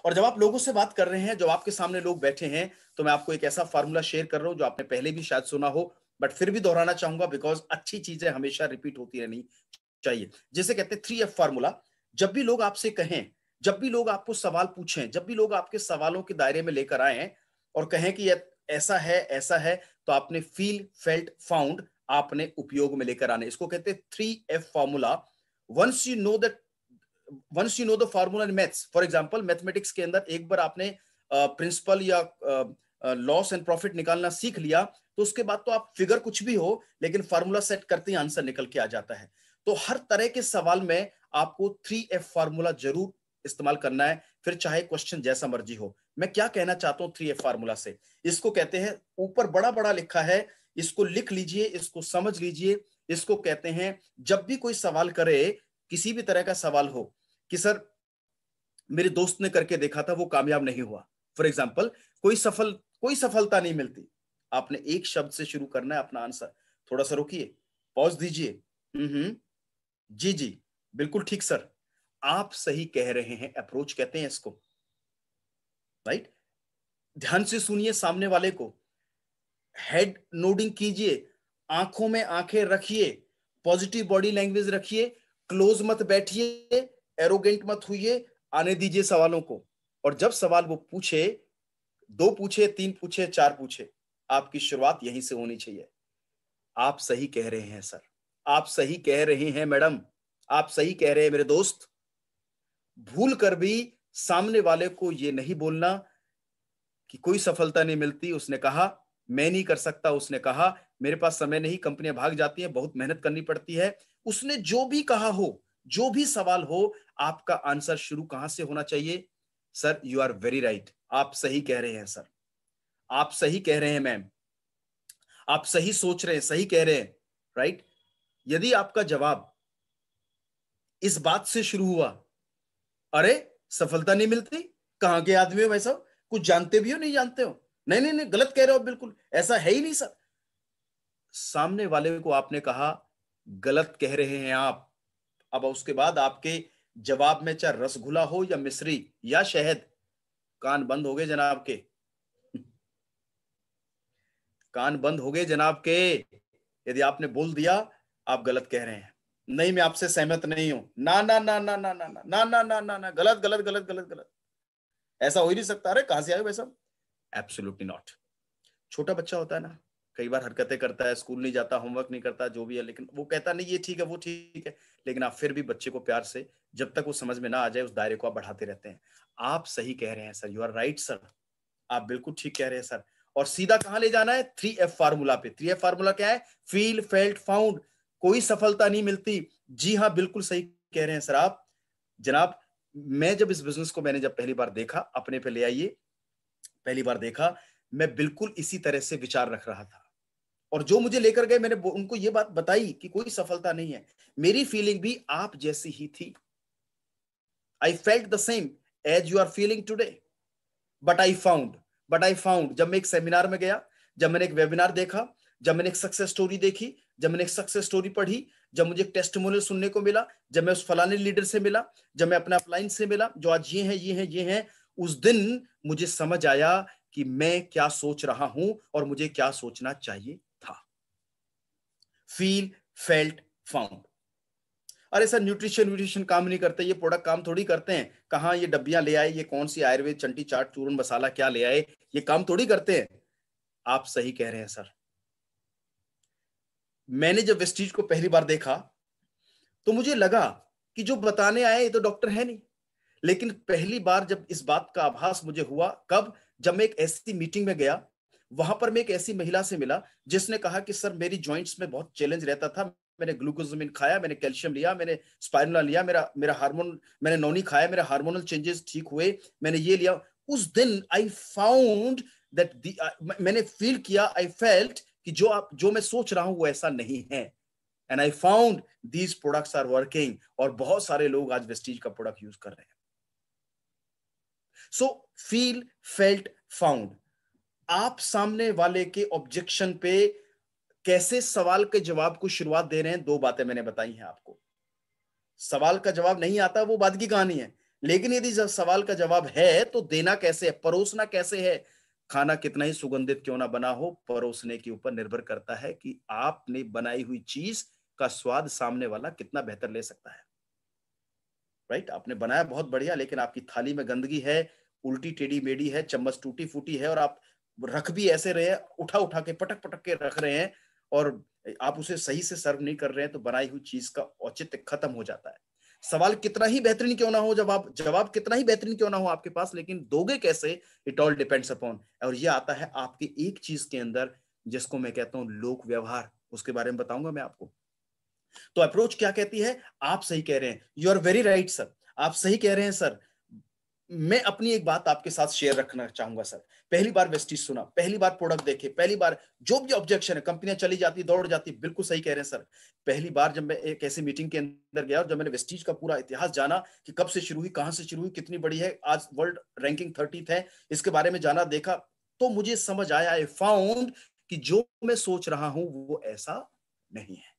और जब आप लोगों से बात कर रहे हैं, जब आपके सामने लोग बैठे हैं, तो मैं आपको एक ऐसा फार्मूला शेयर कर रहा हूं जो आपने पहले भी शायद सुना हो, बट फिर भी दोहराना चाहूंगा बिकॉज अच्छी चीजें हमेशा रिपीट होती रहनी चाहिए। जिसे कहते हैं 3F फार्मूला। जब भी लोग आपसे कहें, जब भी लोग आपको सवाल पूछें, जब भी लोग आपके सवालों के दायरे में लेकर आए और कहें कि ऐसा है, तो आपने फील, फेल्ट, फाउंड आपने उपयोग में लेकर आने। इसको कहते हैं 3F formula. Once you know that, once you know the formula in maths, for example mathematics के अंदर एक बार आपने प्रिंसिपल या लॉस एंड प्रॉफिट निकालना सीख लिया, तो उसके बाद तो आप फिगर कुछ भी हो, लेकिन फार्मूला सेट करते ही आंसर निकल के आ जाता है। तो हर तरह के सवाल में आपको 3F फार्मूला जरूर इस्तेमाल करना है, फिर चाहे क्वेश्चन जैसा मर्जी हो। मैं क्या कहना चाहता हूं 3F फार्मूला से, इसको कहते हैं, ऊपर बड़ा बड़ा लिखा है, इसको लिख लीजिए, इसको समझ लीजिए। इसको कहते हैं, जब भी कोई सवाल करे, किसी भी तरह का सवाल हो कि सर मेरे दोस्त ने करके देखा था, वो कामयाब नहीं हुआ, फॉर एग्जाम्पल कोई सफलता नहीं मिलती, आपने एक शब्द से शुरू करना है अपना आंसर। थोड़ा सा रुकिए, पॉज दीजिए। जी जी, बिल्कुल ठीक सर, आप सही कह रहे हैं, अप्रोच कहते हैं इसको, राइट। ध्यान से सुनिए सामने वाले को, हेड नोडिंग कीजिए, आंखों में आंखें रखिए, पॉजिटिव बॉडी लैंग्वेज रखिए, क्लोज मत बैठिए, एरोगेंट मत होइए, आने दीजिए सवालों को। और जब सवाल वो पूछे, 2 पूछे, 3 पूछे, 4 पूछे, आपकी शुरुआत यहीं से होनी चाहिए। आप सही कह रहे हैं सर, आप सही कह रहे हैं मैडम, आप सही कह रहे हैं मेरे दोस्त। भूल कर भी सामने वाले को ये नहीं बोलना कि कोई सफलता नहीं मिलती, उसने कहा मैं नहीं कर सकता, उसने कहा मेरे पास समय नहीं, कंपनियां भाग जाती हैं, बहुत मेहनत करनी पड़ती है। उसने जो भी कहा हो, जो भी सवाल हो, आपका आंसर शुरू कहां से होना चाहिए? Sir you are very right, आप सही कह रहे हैं सर, आप सही कह रहे हैं मैम, आप सही सोच रहे हैं, सही कह रहे हैं, राइट। यदि आपका जवाब इस बात से शुरू हुआ, अरे सफलता नहीं मिलती, कहां के आदमी हो भाई साहब, कुछ जानते भी हो नहीं जानते हो, नहीं नहीं नहीं गलत कह रहे हो, बिल्कुल ऐसा है ही नहीं सर। सामने वाले को आपने कहा गलत कह रहे हैं आप। अब उसके बाद आपके जवाब में चाहे रसगुल्ला हो या मिश्री या शहद, कान बंद हो गए जनाब के, कान बंद हो गए जनाब के। यदि आपने बोल दिया आप गलत कह रहे हैं, नहीं मैं आपसे सहमत नहीं हूं, ना ना ना ना ना ना ना ना ना ना ना ना, गलत गलत गलत गलत गलत, ऐसा हो ही नहीं सकता, अरे कहां से आए वैसा, एब्सोल्युटली नॉट। छोटा बच्चा होता है ना, कई बार हरकतें करता है, स्कूल नहीं जाता, होमवर्क नहीं करता, जो भी है, लेकिन वो कहता नहीं ये ठीक है वो ठीक है, लेकिन आप फिर भी बच्चे को प्यार से, जब तक वो समझ में ना आ जाए, उस दायरे को आप बढ़ाते रहते हैं। आप सही कह रहे हैं sir, you are right sir, आप बिल्कुल ठीक कह रहे हैं सर। और सीधा कहां ले जाना है? 3F फार्मूला पे। 3F फार्मूला क्या है? Feel, felt, found. कोई सफलता नहीं मिलती, जी हाँ बिल्कुल सही कह रहे हैं सर आप। जनाब, मैं जब इस बिजनेस को मैंने जब पहली बार देखा, अपने पे ले आइए, पहली बार देखा, मैं बिल्कुल इसी तरह से विचार रख रहा था। और जो मुझे लेकर गए, मैंने उनको ये बात बताई कि कोई सफलता नहीं है, मेरी फीलिंग भी आप जैसी ही थी। I felt the same as you are feeling today, but I found, जब मैं एक सेमिनार में गया, जब मैंने एक वेबिनार देखा, जब मैंने एक सक्सेस स्टोरी देखी, जब मैंने एक सक्सेस स्टोरी पढ़ी, जब मुझे एक टेस्टिमोनियल सुनने को मिला, जब मैं उस फलाने लीडर से मिला, जब मैं अपने अपलाइन से मिला जो आज ये है ये है ये है, उस दिन मुझे समझ आया कि मैं क्या सोच रहा हूं और मुझे क्या सोचना चाहिए था। Feel, felt, found. अरे सर न्यूट्रिशन व्यूट्रिशन काम नहीं करते, ये प्रोडक्ट काम थोड़ी करते हैं, कहाँ ये डब्बियां ले आए, ये कौन सी आयुर्वेद चंटी चाट चूरन मसाला क्या ले आए, ये काम थोड़ी करते हैं। आप सही कह रहे हैं सर। मैंने जब वेस्टीज को पहली बार देखा, तो मुझे लगा कि जो बताने आए ये तो डॉक्टर है नहीं, लेकिन पहली बार जब इस बात का आभास मुझे हुआ, कब? जब मैं एक ऐसी मीटिंग में गया, वहां पर मैं एक ऐसी महिला से मिला जिसने कहा कि सर मेरी जॉइंट्स में बहुत चैलेंज रहता था, मैंने ग्लूकोजामिन खाया, मैंने कैल्शियम लिया, मैंने स्पाइरुलिना लिया, मेरा मेरा हार्मोन, मैंने नोनी खाया, मेरा हार्मोनल चेंजेस ठीक हुए, मैंने ये लिया। उस दिन आई फाउंड दैट, मैंने फील किया, आई फेल्ट कि जो मैं सोच रहा हूं वो ऐसा नहीं है, and I found these products are working, और बहुत सारे लोग आज वेस्टीज का प्रोडक्ट यूज कर रहे हैं। So feel, felt, found. आप सामने वाले के ऑब्जेक्शन पे कैसे सवाल के जवाब को शुरुआत दे रहे हैं, 2 बातें मैंने बताई हैं आपको। सवाल का जवाब नहीं आता वो बात की कहानी है, लेकिन यदि सवाल का जवाब है तो देना कैसे है, परोसना कैसे है। खाना कितना ही सुगंधित क्यों ना बना हो, परोसने के ऊपर निर्भर करता है कि आपने बनाई हुई चीज का स्वाद सामने वाला कितना बेहतर ले सकता है। राइट, आपने बनाया बहुत बढ़िया, लेकिन आपकी थाली में गंदगी है, उल्टी टेढ़ी मेढ़ी है, चम्मच टूटी फूटी है, और आप रख भी ऐसे रहे हैं, उठा उठा के पटक पटक के रख रहे हैं, और आप उसे सही से सर्व नहीं कर रहे हैं, तो बनाई हुई चीज का औचित्य खत्म हो जाता है। सवाल कितना ही बेहतरीन क्यों ना हो, जवाब कितना ही बेहतरीन क्यों ना हो आपके पास, लेकिन दोगे कैसे, इट ऑल डिपेंड्स अपॉन। और ये आता है आपके एक चीज के अंदर, जिसको मैं कहता हूं लोक व्यवहार, उसके बारे में बताऊंगा मैं आपको। तो अप्रोच क्या कहती है, आप सही कह रहे हैं, you are very right sir, आप सही कह रहे हैं सर। मैं अपनी एक बात आपके साथ शेयर रखना चाहूंगा सर। पहली बार वेस्टीज सुना, पहली बार प्रोडक्ट देखे, पहली बार जो भी ऑब्जेक्शन है, कंपनियां चली जाती दौड़ जाती, बिल्कुल सही कह रहे हैं सर। पहली बार जब मैं एक ऐसी मीटिंग के अंदर गया और जब मैंने वेस्टीज का पूरा इतिहास जाना कि कब से शुरू हुई, कहां से शुरू हुई, कितनी बड़ी है, आज वर्ल्ड रैंकिंग 30th है, इसके बारे में जाना देखा, तो मुझे समझ आया, आई फाउंड कि जो मैं सोच रहा हूं वो ऐसा नहीं है।